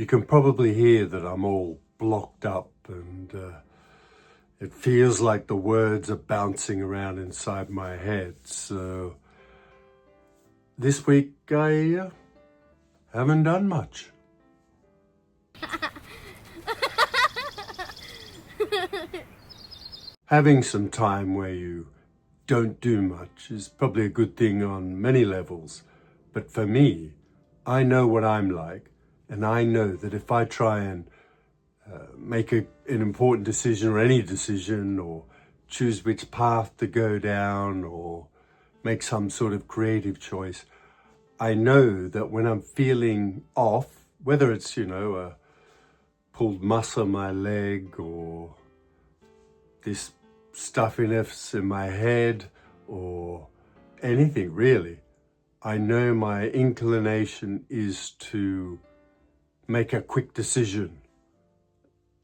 You can probably hear that I'm all blocked up and it feels like the words are bouncing around inside my head. So this week I haven't done much. Having some time where you don't do much is probably a good thing on many levels. But for me, I know what I'm like. And I know that if I try and make an important decision or any decision or choose which path to go down or make some sort of creative choice, I know that when I'm feeling off, whether it's, a pulled muscle in my leg or this stuffiness in my head or anything really, I know my inclination is to make a quick decision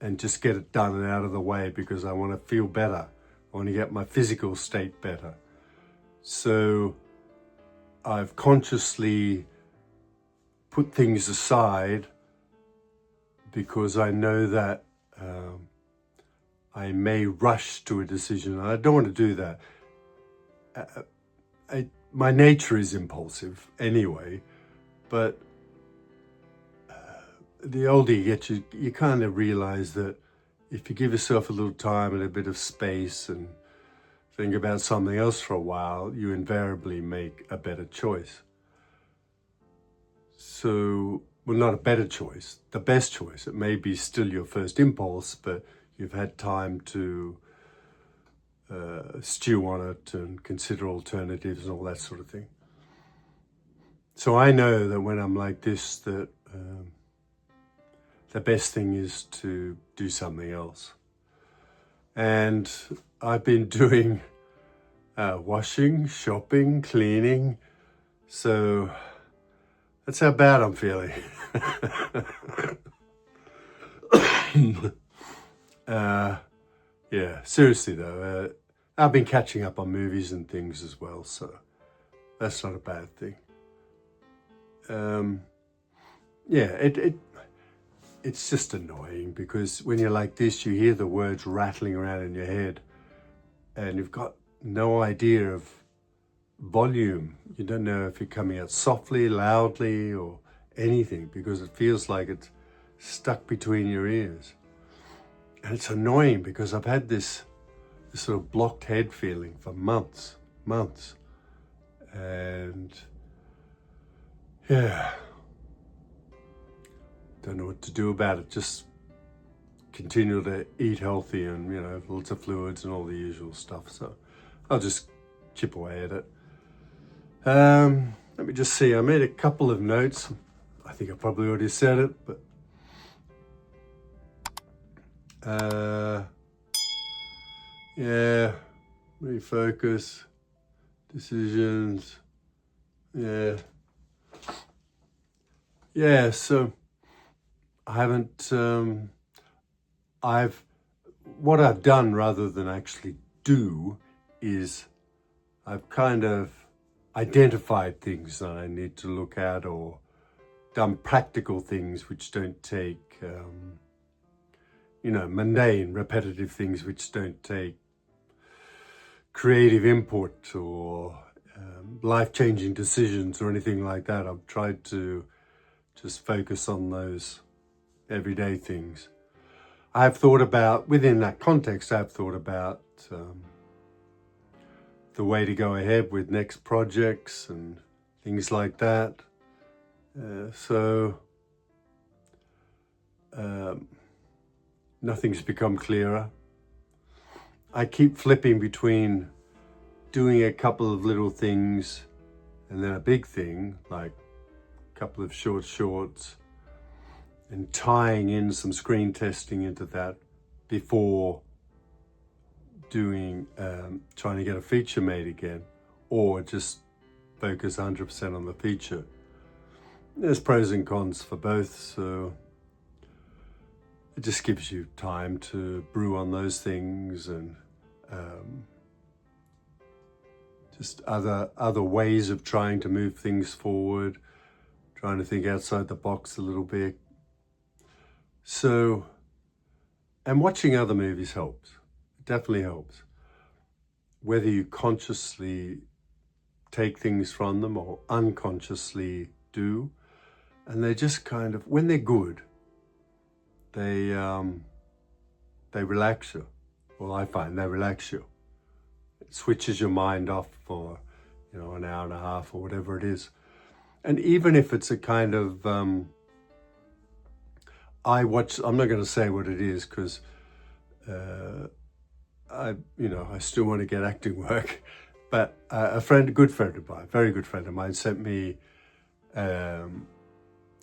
and just get it done and out of the way because I want to feel better. I want to get my physical state better. So I've consciously put things aside because I know that I may rush to a decision. I don't want to do that. My nature is impulsive anyway, but the older you get, you kind of realize that if you give yourself a little time and a bit of space and think about something else for a while, you invariably make a better choice. So, well, not a better choice, the best choice. It may be still your first impulse, but you've had time to stew on it and consider alternatives and all that sort of thing. So I know that when I'm like this, that the best thing is to do something else. And I've been doing washing, shopping, cleaning. So that's how bad I'm feeling. Yeah, seriously though, I've been catching up on movies and things as well, so that's not a bad thing. It's just annoying because when you're like this, you hear the words rattling around in your head and you've got no idea of volume. You don't know if you're coming out softly, loudly, or anything because it feels like it's stuck between your ears. And it's annoying because I've had this sort of blocked head feeling for months. And yeah, don't know what to do about it. Just continue to eat healthy and, lots of fluids and all the usual stuff. So I'll just chip away at it. Let me just see. I made a couple of notes. I think I probably already said it, but refocus, decisions, so I haven't, what I've done rather than actually do is I've kind of identified things that I need to look at or done practical things which don't take, mundane, repetitive things which don't take creative input or life-changing decisions or anything like that. I've tried to just focus on those everyday things. Within that context, I've thought about the way to go ahead with next projects and things like that. Nothing's become clearer. I keep flipping between doing a couple of little things and then a big thing, like a couple of shorts, and tying in some screen testing into that before doing, trying to get a feature made again, or just focus 100% on the feature. There's pros and cons for both, so it just gives you time to brew on those things and just other ways of trying to move things forward, trying to think outside the box a little bit. So, and watching other movies helps. It definitely helps. Whether you consciously take things from them or unconsciously do. And they just kind of, when they're good, they relax you. Well, I find they relax you. It switches your mind off for, an hour and a half or whatever it is. And even if it's a kind of, I'm not going to say what it is because I still want to get acting work. But a good friend of mine, very good friend of mine, sent me a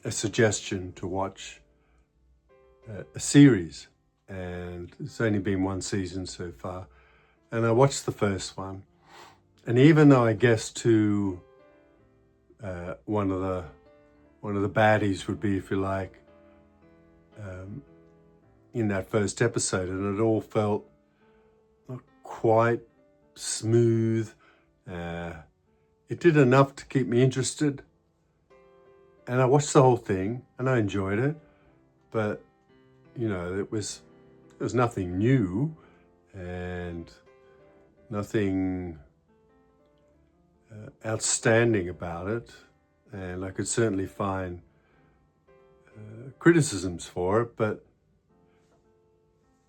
suggestion to watch a series. And it's only been one season so far. And I watched the first one. And even though I guessed who one of the baddies would be, if you like, in that first episode, and it all felt not quite smooth. It did enough to keep me interested. And I watched the whole thing and I enjoyed it. But, it was nothing new and nothing outstanding about it. And I could certainly find criticisms for it, but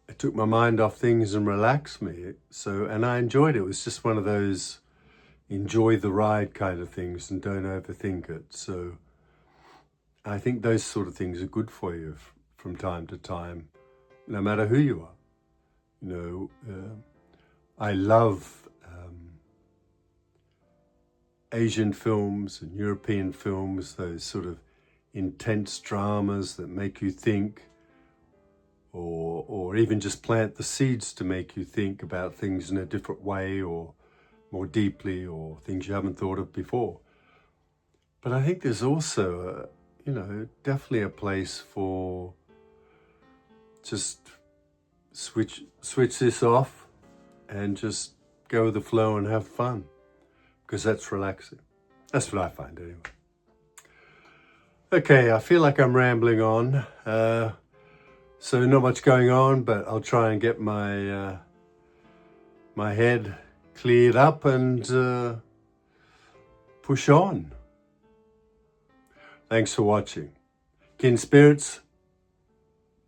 it took my mind off things and relaxed me. And I enjoyed it. It was just one of those enjoy the ride kind of things and don't overthink it. So I think those sort of things are good for you from time to time, no matter who you are. I love Asian films and European films, those sort of intense dramas that make you think, or even just plant the seeds to make you think about things in a different way or more deeply, or things you haven't thought of before. But I think there's also, definitely a place for just switch this off and just go with the flow and have fun, because that's relaxing. That's what I find anyway. Okay, I feel like I'm rambling on. So not much going on, but I'll try and get my my head cleared up and push on. Thanks for watching. Kin Spirits,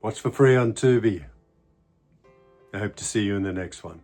watch for free on Tubi. I hope to see you in the next one.